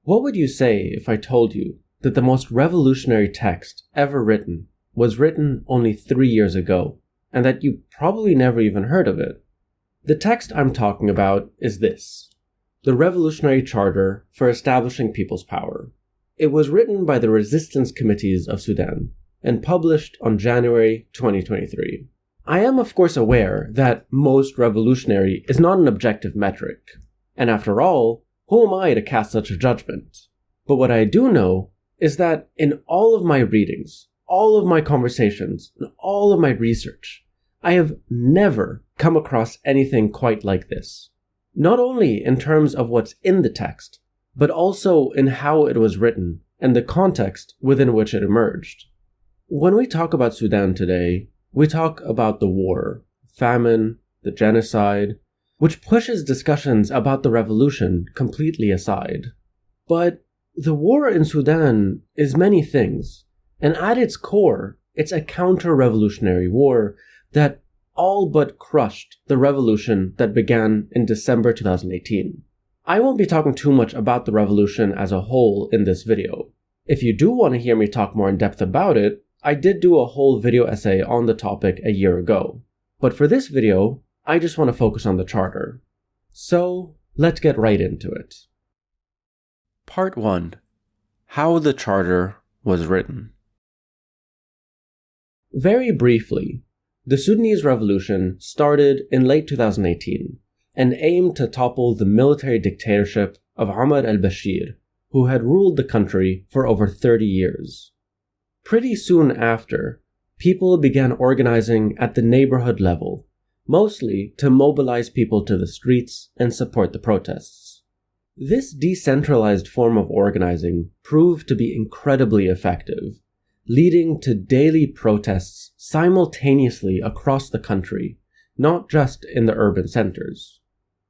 What would you say if I told you that the most revolutionary text ever written was written only 3 years ago, and that you probably never even heard of it? The text I'm talking about is this: the Revolutionary Charter for Establishing People's Power. It was written by the Resistance Committees of Sudan and published on January 2023. I am of course aware that most revolutionary is not an objective metric, and after all, who am I to cast such a judgment? But what I do know is that in all of my readings, all of my conversations, and all of my research, I have never come across anything quite like this. Not only in terms of what's in the text, but also in how it was written and the context within which it emerged. When we talk about Sudan today, we talk about the war, famine, the genocide, which pushes discussions about the revolution completely aside. But the war in Sudan is many things, and at its core, it's a counter-revolutionary war that all but crushed the revolution that began in December 2018. I won't be talking too much about the revolution as a whole in this video. If you do want to hear me talk more in depth about it, I did do a whole video essay on the topic a year ago. But for this video, I just want to focus on the charter. So, let's get right into it. Part 1. How the charter was written. Very briefly, the Sudanese Revolution started in late 2018 and aimed to topple the military dictatorship of Omar al-Bashir, who had ruled the country for over 30 years. Pretty soon after, people began organizing at the neighborhood level, mostly to mobilize people to the streets and support the protests. This decentralized form of organizing proved to be incredibly effective, leading to daily protests simultaneously across the country, not just in the urban centers.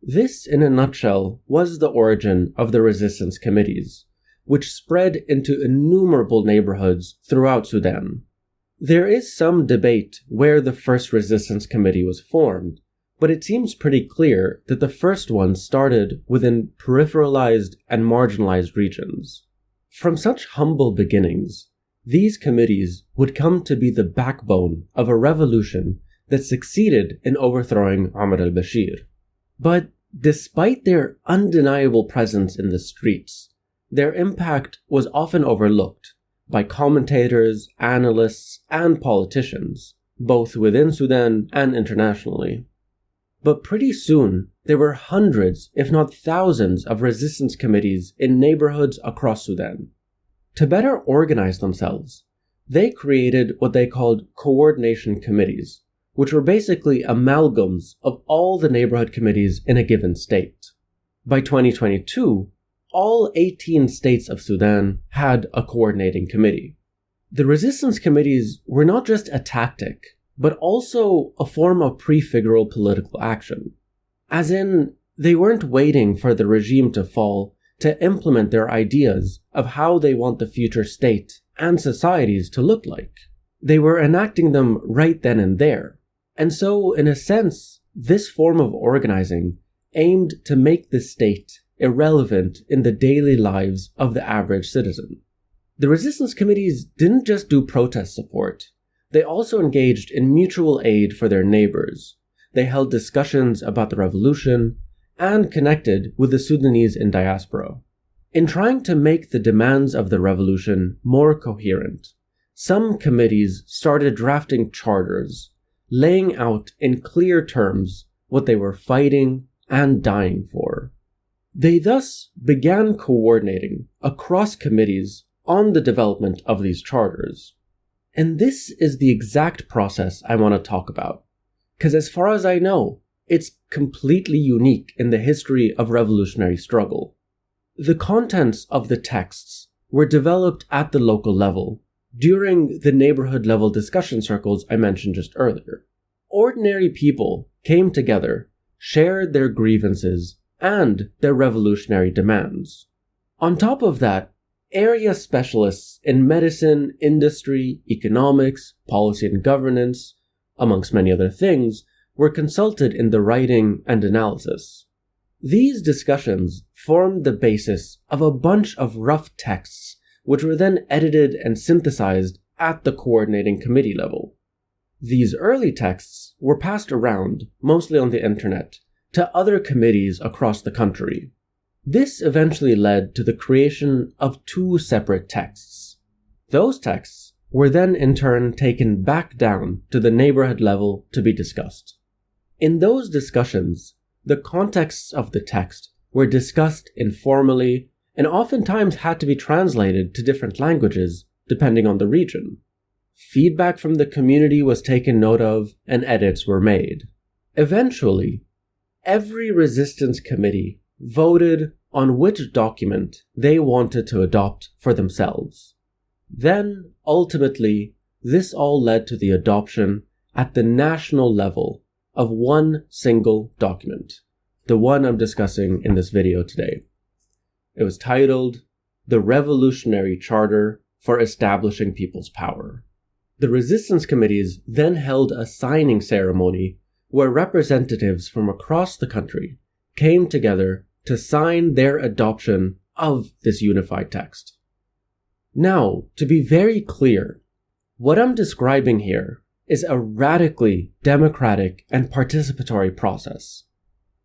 This, in a nutshell, was the origin of the resistance committees, which spread into innumerable neighborhoods throughout Sudan. There is some debate where the first resistance committee was formed, but it seems pretty clear that the first one started within peripheralized and marginalized regions. From such humble beginnings, these committees would come to be the backbone of a revolution that succeeded in overthrowing Omar al-Bashir. But despite their undeniable presence in the streets, their impact was often overlooked by commentators, analysts, and politicians, both within Sudan and internationally. But pretty soon, there were hundreds, if not thousands, of resistance committees in neighborhoods across Sudan. To better organize themselves, they created what they called coordination committees, which were basically amalgams of all the neighborhood committees in a given state. By 2022, all 18 states of Sudan had a coordinating committee. The resistance committees were not just a tactic, but also a form of prefigural political action. As in, they weren't waiting for the regime to fall to implement their ideas of how they want the future state and societies to look like. They were enacting them right then and there. And so, in a sense, this form of organizing aimed to make the state irrelevant in the daily lives of the average citizen. The resistance committees didn't just do protest support. They also engaged in mutual aid for their neighbors. They held discussions about the revolution and connected with the Sudanese in diaspora. In trying to make the demands of the revolution more coherent, some committees started drafting charters, laying out in clear terms what they were fighting and dying for. They thus began coordinating across committees on the development of these charters. And this is the exact process I want to talk about, because as far as I know, it's completely unique in the history of revolutionary struggle. The contents of the texts were developed at the local level, during the neighborhood level discussion circles I mentioned just earlier. Ordinary people came together, shared their grievances, and their revolutionary demands. On top of that, area specialists in medicine, industry, economics, policy and governance, amongst many other things, were consulted in the writing and analysis. These discussions formed the basis of a bunch of rough texts which were then edited and synthesized at the coordinating committee level. These early texts were passed around, mostly on the internet, to other committees across the country. This eventually led to the creation of 2 separate texts. Those texts were then in turn taken back down to the neighborhood level to be discussed. In those discussions, the contexts of the text were discussed informally and oftentimes had to be translated to different languages depending on the region. Feedback from the community was taken note of and edits were made. Eventually, every resistance committee voted on which document they wanted to adopt for themselves. Then, ultimately, this all led to the adoption at the national level of one single document, the one I'm discussing in this video today. It was titled The Revolutionary Charter for Establishing People's Power. The resistance committees then held a signing ceremony where representatives from across the country came together to sign their adoption of this unified text. Now, to be very clear, what I'm describing here is a radically democratic and participatory process.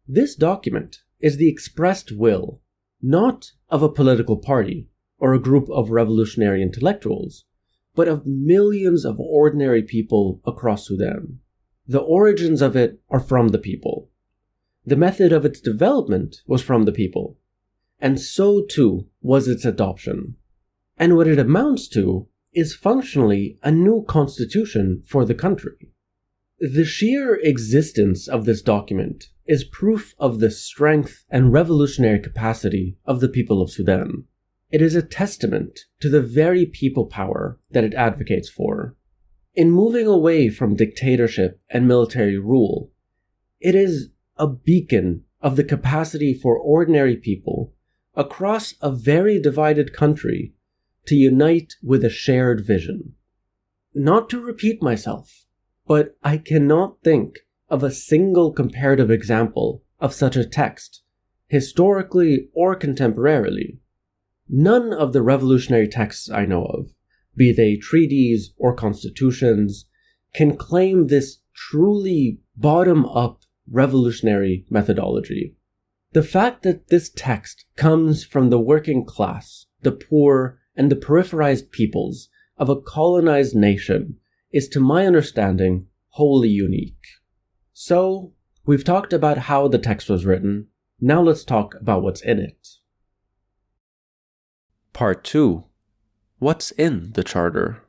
This document is the expressed will, not of a political party or a group of revolutionary intellectuals, but of millions of ordinary people across Sudan. The origins of it are from the people. The method of its development was from the people, and so too was its adoption. And what it amounts to is functionally a new constitution for the country. The sheer existence of this document is proof of the strength and revolutionary capacity of the people of Sudan. It is a testament to the very people power that it advocates for. In moving away from dictatorship and military rule, it is a beacon of the capacity for ordinary people across a very divided country to unite with a shared vision. Not to repeat myself, but I cannot think of a single comparative example of such a text, historically or contemporarily. None of the revolutionary texts I know of, be they treaties or constitutions, can claim this truly bottom-up revolutionary methodology. The fact that this text comes from the working class, the poor, and the peripherized peoples of a colonized nation is, to my understanding, wholly unique. So, we've talked about how the text was written. Now let's talk about what's in it. Part 2. What's in the Charter?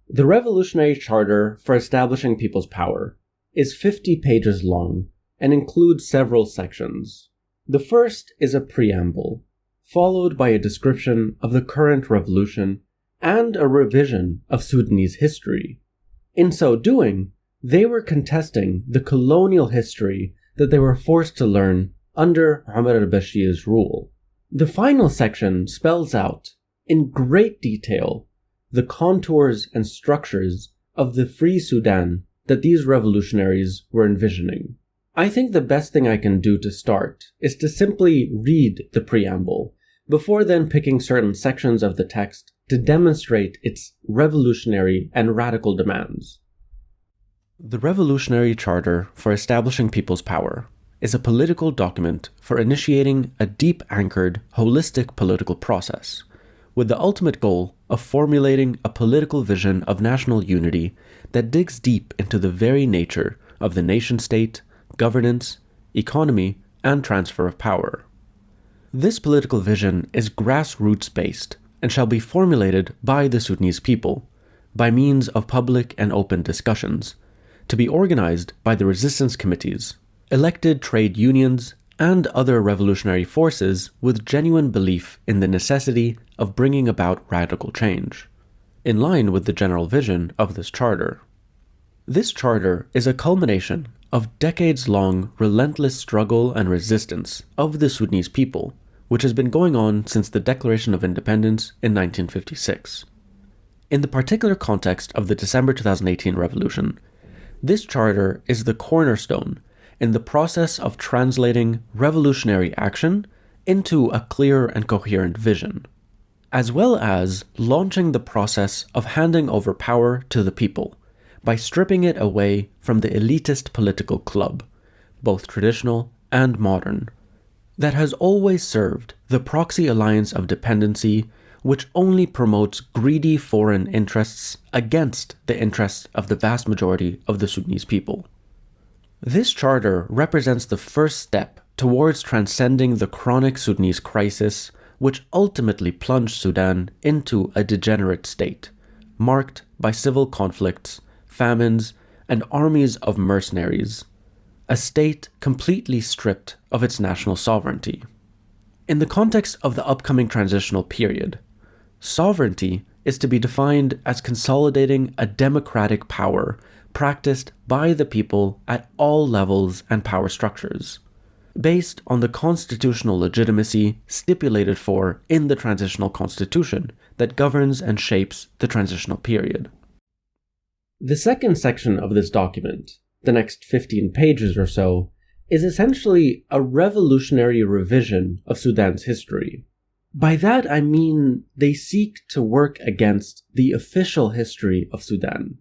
The Revolutionary Charter for Establishing People's Power is 50 pages long and includes several sections. The first is a preamble, followed by a description of the current revolution and a revision of Sudanese history. In so doing, they were contesting the colonial history that they were forced to learn under Omar al-Bashir's rule. The final section spells out, in great detail, the contours and structures of the free Sudan that these revolutionaries were envisioning. I think the best thing I can do to start is to simply read the preamble, before then picking certain sections of the text to demonstrate its revolutionary and radical demands. The Revolutionary Charter for Establishing People's Power is a political document for initiating a deep-anchored, holistic political process, with the ultimate goal of formulating a political vision of national unity that digs deep into the very nature of the nation-state, governance, economy, and transfer of power. This political vision is grassroots-based and shall be formulated by the Sudanese people, by means of public and open discussions, to be organized by the resistance committees, elected trade unions, and other revolutionary forces with genuine belief in the necessity of bringing about radical change, in line with the general vision of this charter. This charter is a culmination of decades-long relentless struggle and resistance of the Sudanese people, which has been going on since the Declaration of Independence in 1956. In the particular context of the December 2018 revolution, this charter is the cornerstone in the process of translating revolutionary action into a clear and coherent vision, as well as launching the process of handing over power to the people by stripping it away from the elitist political club, both traditional and modern, that has always served the proxy alliance of dependency, which only promotes greedy foreign interests against the interests of the vast majority of the Sudanese people. This charter represents the first step towards transcending the chronic Sudanese crisis, which ultimately plunged Sudan into a degenerate state, marked by civil conflicts, famines, and armies of mercenaries, a state completely stripped of its national sovereignty. In the context of the upcoming transitional period, sovereignty is to be defined as consolidating a democratic power practiced by the people at all levels and power structures, based on the constitutional legitimacy stipulated for in the transitional constitution that governs and shapes the transitional period. The second section of this document, the next 15 pages or so, is essentially a revolutionary revision of Sudan's history. By that I mean they seek to work against the official history of Sudan,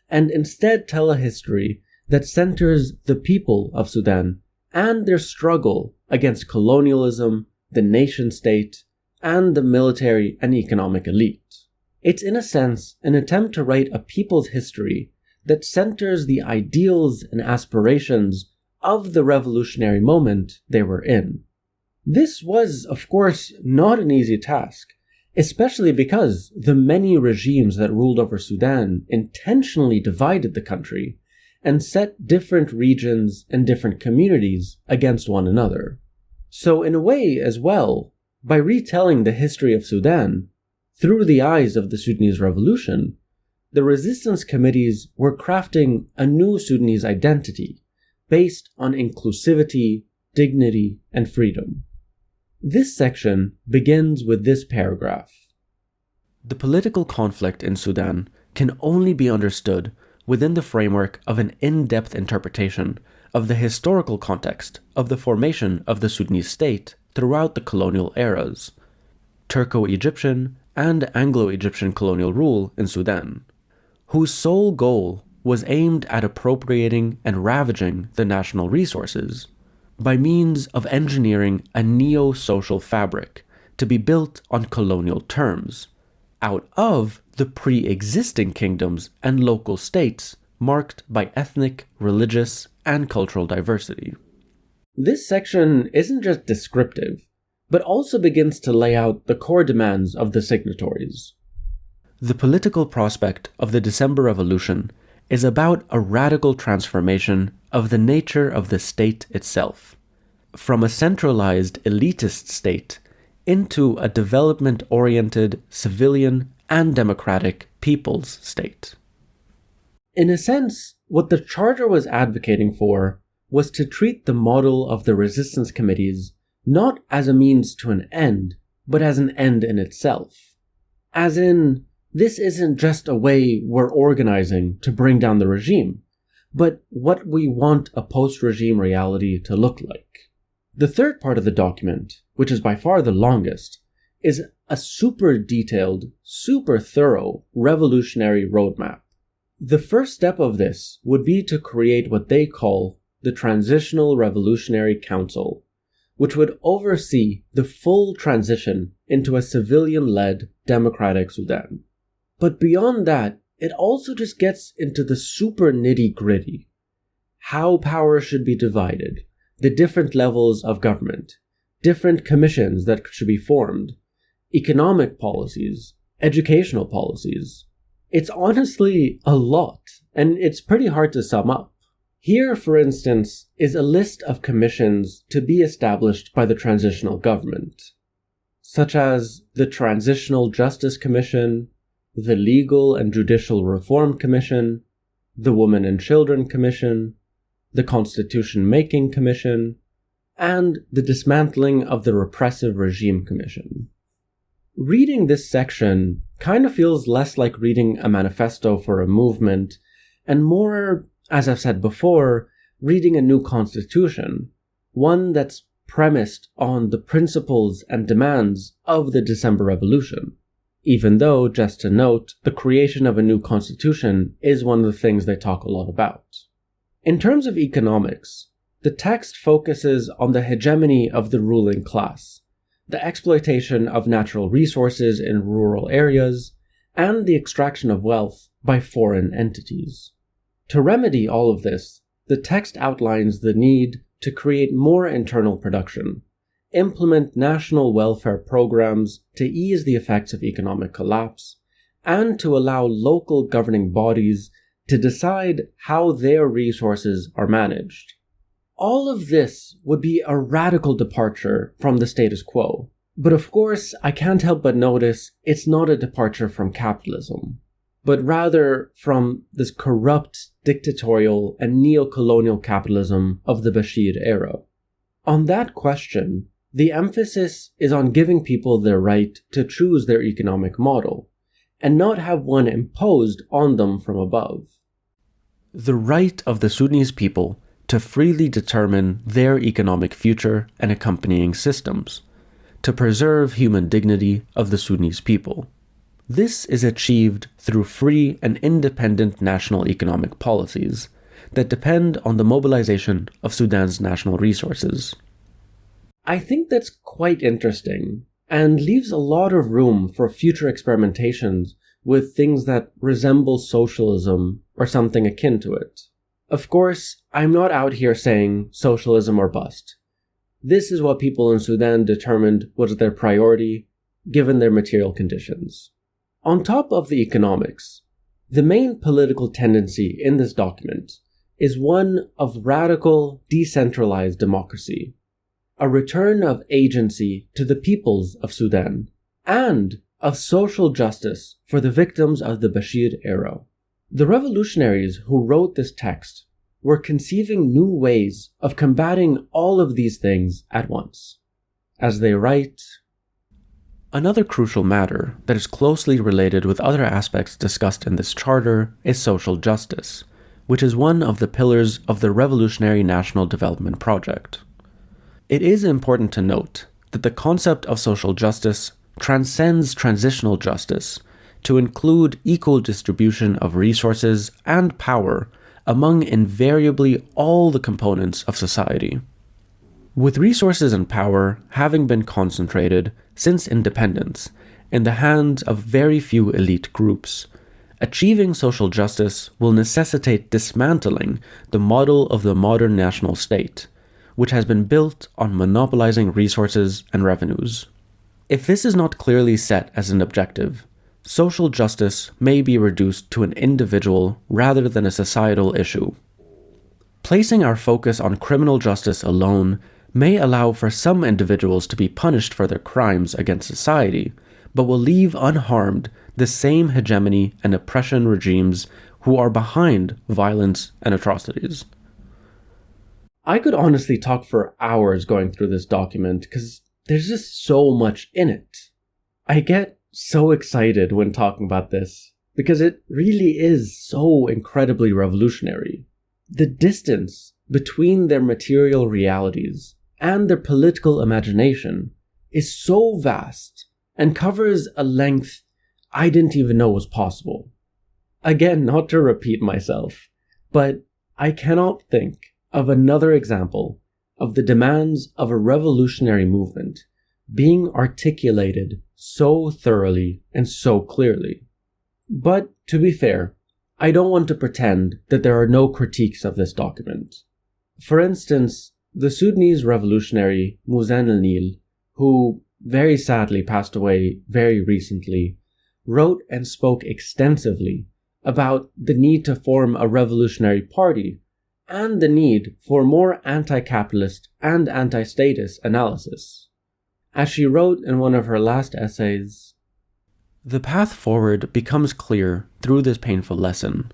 and instead tell a history that centers the people of Sudan and their struggle against colonialism, the nation-state, and the military and economic elite. It's in a sense an attempt to write a people's history that centers the ideals and aspirations of the revolutionary moment they were in. This was, of course, not an easy task, especially because the many regimes that ruled over Sudan intentionally divided the country and set different regions and different communities against one another. So in a way as well, by retelling the history of Sudan through the eyes of the Sudanese Revolution, the resistance committees were crafting a new Sudanese identity based on inclusivity, dignity, and freedom. This section begins with this paragraph. The political conflict in Sudan can only be understood within the framework of an in-depth interpretation of the historical context of the formation of the Sudanese state throughout the colonial eras, Turco-Egyptian and Anglo-Egyptian colonial rule in Sudan, whose sole goal was aimed at appropriating and ravaging the national resources by means of engineering a neo-social fabric to be built on colonial terms, out of the pre-existing kingdoms and local states marked by ethnic, religious, and cultural diversity. This section isn't just descriptive, but also begins to lay out the core demands of the signatories. The political prospect of the December Revolution is about a radical transformation of the nature of the state itself, from a centralized elitist state into a development-oriented civilian and democratic people's state. In a sense, what the Charter was advocating for was to treat the model of the resistance committees not as a means to an end, but as an end in itself. As in, this isn't just a way we're organizing to bring down the regime, but what we want a post-regime reality to look like. The third part of the document, which is by far the longest, is a super detailed, super thorough revolutionary roadmap. The first step of this would be to create what they call the Transitional Revolutionary Council, which would oversee the full transition into a civilian-led democratic Sudan. But beyond that, it also just gets into the super nitty-gritty. How power should be divided, the different levels of government, different commissions that should be formed, economic policies, educational policies. It's honestly a lot, and it's pretty hard to sum up. Here, for instance, is a list of commissions to be established by the transitional government, such as the Transitional Justice Commission, the Legal and Judicial Reform Commission, the Women and Children Commission, the Constitution Making Commission, and the Dismantling of the Repressive Regime Commission. Reading this section kind of feels less like reading a manifesto for a movement, and more, as I've said before, reading a new constitution, one that's premised on the principles and demands of the December Revolution. Even though, just to note, the creation of a new constitution is one of the things they talk a lot about. In terms of economics, the text focuses on the hegemony of the ruling class, the exploitation of natural resources in rural areas, and the extraction of wealth by foreign entities. To remedy all of this, the text outlines the need to create more internal production, implement national welfare programs to ease the effects of economic collapse, and to allow local governing bodies to decide how their resources are managed. All of this would be a radical departure from the status quo. But of course, I can't help but notice it's not a departure from capitalism, but rather from this corrupt, dictatorial, and neo-colonial capitalism of the Bashir era. On that question, the emphasis is on giving people their right to choose their economic model, and not have one imposed on them from above. The right of the Sudanese people to freely determine their economic future and accompanying systems, to preserve human dignity of the Sudanese people. This is achieved through free and independent national economic policies that depend on the mobilization of Sudan's national resources. I think that's quite interesting, and leaves a lot of room for future experimentations with things that resemble socialism or something akin to it. Of course, I'm not out here saying socialism or bust. This is what people in Sudan determined was their priority, given their material conditions. On top of the economics, the main political tendency in this document is one of radical, decentralized democracy, a return of agency to the peoples of Sudan, and of social justice for the victims of the Bashir era. The revolutionaries who wrote this text were conceiving new ways of combating all of these things at once. As they write, another crucial matter that is closely related with other aspects discussed in this charter is social justice, which is one of the pillars of the Revolutionary National Development Project. It is important to note that the concept of social justice transcends transitional justice to include equal distribution of resources and power among invariably all the components of society. With resources and power having been concentrated since independence in the hands of very few elite groups, achieving social justice will necessitate dismantling the model of the modern national state, which has been built on monopolizing resources and revenues. If this is not clearly set as an objective, social justice may be reduced to an individual rather than a societal issue. Placing our focus on criminal justice alone may allow for some individuals to be punished for their crimes against society, but will leave unharmed the same hegemony and oppression regimes who are behind violence and atrocities. I could honestly talk for hours going through this document because there's just so much in it. I get so excited when talking about this because it really is so incredibly revolutionary. The distance between their material realities and their political imagination is so vast and covers a length I didn't even know was possible. Again, not to repeat myself, but I cannot think of another example of the demands of a revolutionary movement being articulated so thoroughly and so clearly. But to be fair, I don't want to pretend that there are no critiques of this document. For instance, the Sudanese revolutionary Muzan al-Nil, who very sadly passed away very recently, wrote and spoke extensively about the need to form a revolutionary party and the need for more anti-capitalist and anti-statist analysis. As she wrote in one of her last essays, "The path forward becomes clear through this painful lesson.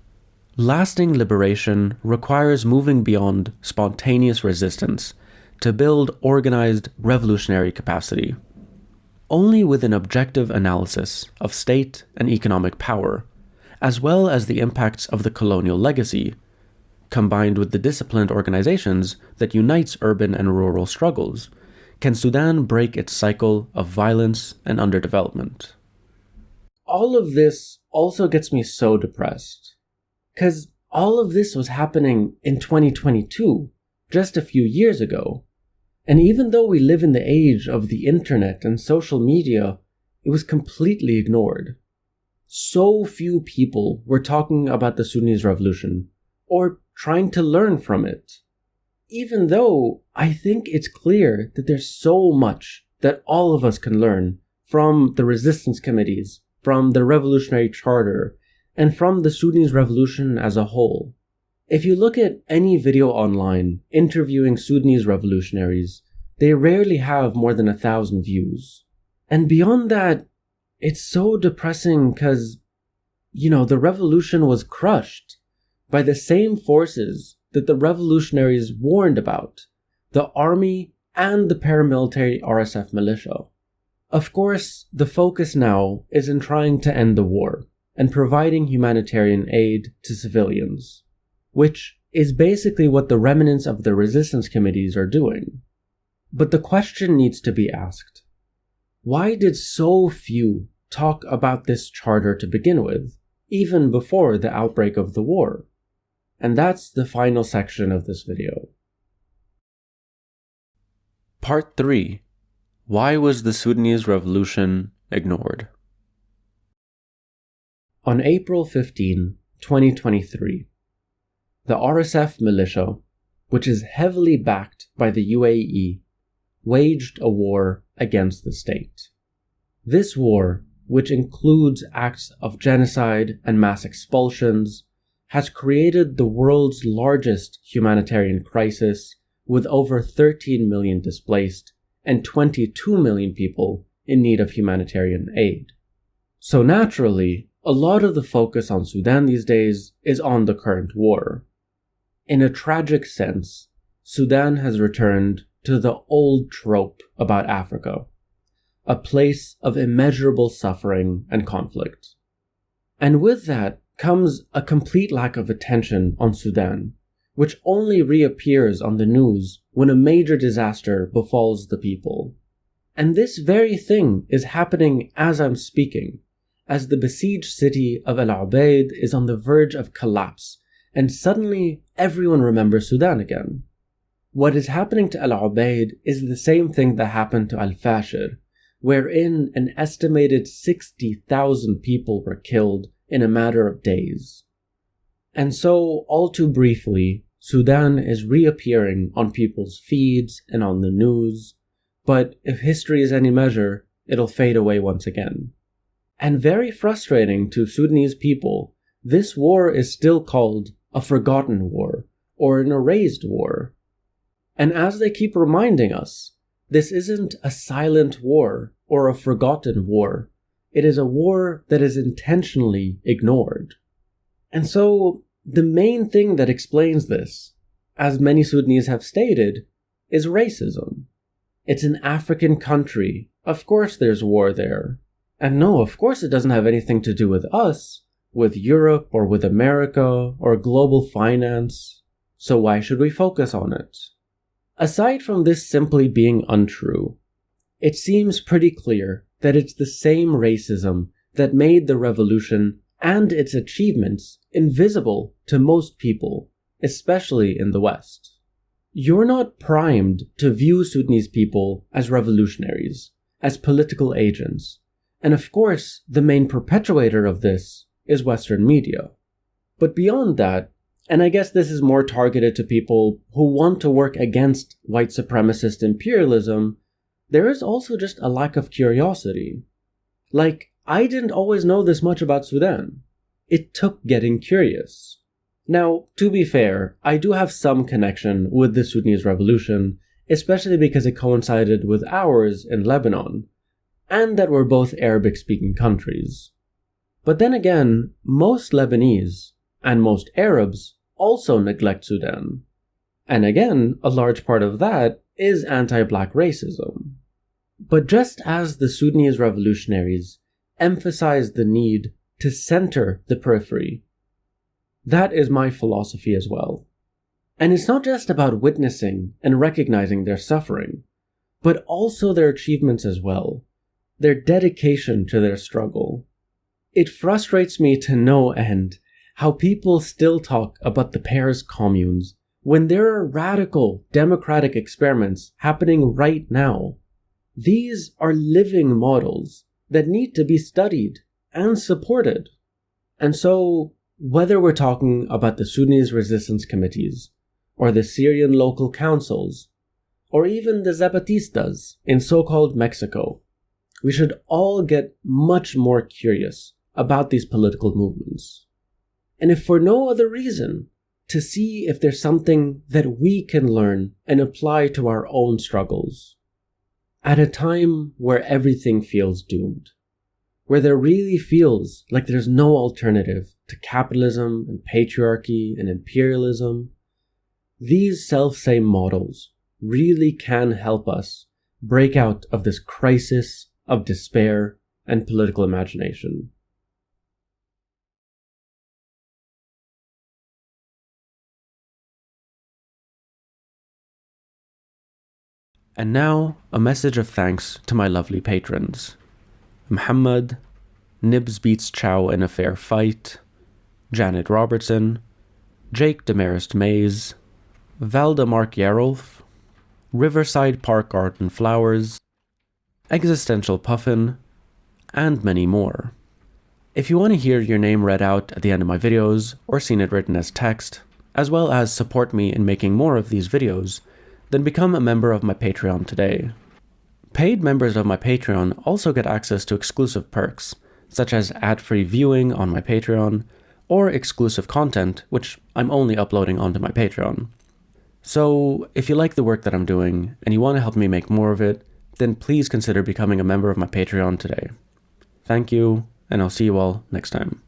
Lasting liberation requires moving beyond spontaneous resistance to build organized revolutionary capacity. Only with an objective analysis of state and economic power, as well as the impacts of the colonial legacy, combined with the disciplined organizations that unites urban and rural struggles, can Sudan break its cycle of violence and underdevelopment? All of this also gets me so depressed, because all of this was happening in 2022, just a few years ago. And even though we live in the age of the internet and social media, it was completely ignored. So few people were talking about the Sudanese revolution, or trying to learn from it. Even though I think it's clear that there's so much that all of us can learn from the resistance committees, from the revolutionary charter, and from the Sudanese revolution as a whole. If you look at any video online interviewing Sudanese revolutionaries, they rarely have more than 1,000 views. And beyond that, it's so depressing because, the revolution was crushed by the same forces that the revolutionaries warned about, the army and the paramilitary RSF militia. Of course, the focus now is in trying to end the war and providing humanitarian aid to civilians, which is basically what the remnants of the resistance committees are doing. But the question needs to be asked: why did so few talk about this charter to begin with, even before the outbreak of the war? And that's the final section of this video. Part 3. Why was the Sudanese revolution ignored? On April 15, 2023, the RSF militia, which is heavily backed by the UAE, waged a war against the state. This war, which includes acts of genocide and mass expulsions, has created the world's largest humanitarian crisis, with over 13 million displaced and 22 million people in need of humanitarian aid. So naturally, a lot of the focus on Sudan these days is on the current war. In a tragic sense, Sudan has returned to the old trope about Africa, a place of immeasurable suffering and conflict. And with that comes a complete lack of attention on Sudan, which only reappears on the news when a major disaster befalls the people. And this very thing is happening as I'm speaking, as the besieged city of El Ubaid is on the verge of collapse, and suddenly everyone remembers Sudan again. What is happening to El Ubaid is the same thing that happened to Al Fashir, wherein an estimated 60,000 people were killed in a matter of days. And so, all too briefly, Sudan is reappearing on people's feeds and on the news, but if history is any measure, it'll fade away once again. And very frustrating to Sudanese people, this war is still called a forgotten war, or an erased war. And as they keep reminding us, this isn't a silent war or a forgotten war. It is a war that is intentionally ignored. And so, the main thing that explains this, as many Sudanese have stated, is racism. It's an African country. Of course there's war there. And no, of course it doesn't have anything to do with us, with Europe or with America or global finance. So why should we focus on it? Aside from this simply being untrue, it seems pretty clear that it's the same racism that made the revolution and its achievements invisible to most people, especially in the West. You're not primed to view Sudanese people as revolutionaries, as political agents, and of course, the main perpetuator of this is Western media. But beyond that, and I guess this is more targeted to people who want to work against white supremacist imperialism, there is also just a lack of curiosity. Like, I didn't always know this much about Sudan. It took getting curious. Now, to be fair, I do have some connection with the Sudanese revolution, especially because it coincided with ours in Lebanon, and that we're both Arabic-speaking countries. But then again, most Lebanese, and most Arabs, also neglect Sudan. And again, a large part of that is anti-black racism. But just as the Sudanese revolutionaries emphasized the need to center the periphery, that is my philosophy as well. And it's not just about witnessing and recognizing their suffering, but also their achievements as well, their dedication to their struggle. It frustrates me to no end how people still talk about the Paris communes when there are radical democratic experiments happening right now. These are living models that need to be studied and supported. And so, whether we're talking about the Sudanese Resistance committees, or the Syrian local councils, or even the Zapatistas in so-called Mexico, we should all get much more curious about these political movements. And if for no other reason, to see if there's something that we can learn and apply to our own struggles. At a time where everything feels doomed, where there really feels like there's no alternative to capitalism and patriarchy and imperialism, these self-same models really can help us break out of this crisis of despair and political imagination. And now, a message of thanks to my lovely patrons. Muhammad, Nibs Beats Chow in a Fair Fight, Janet Robertson, Jake Demarest Mays, Valda Mark Yarolf, Riverside Park Garden Flowers, Existential Puffin, and many more. If you want to hear your name read out at the end of my videos, or seen it written as text, as well as support me in making more of these videos, then become a member of my Patreon today. Paid members of my Patreon also get access to exclusive perks, such as ad-free viewing on my Patreon, or exclusive content, which I'm only uploading onto my Patreon. So, if you like the work that I'm doing, and you want to help me make more of it, then please consider becoming a member of my Patreon today. Thank you, and I'll see you all next time.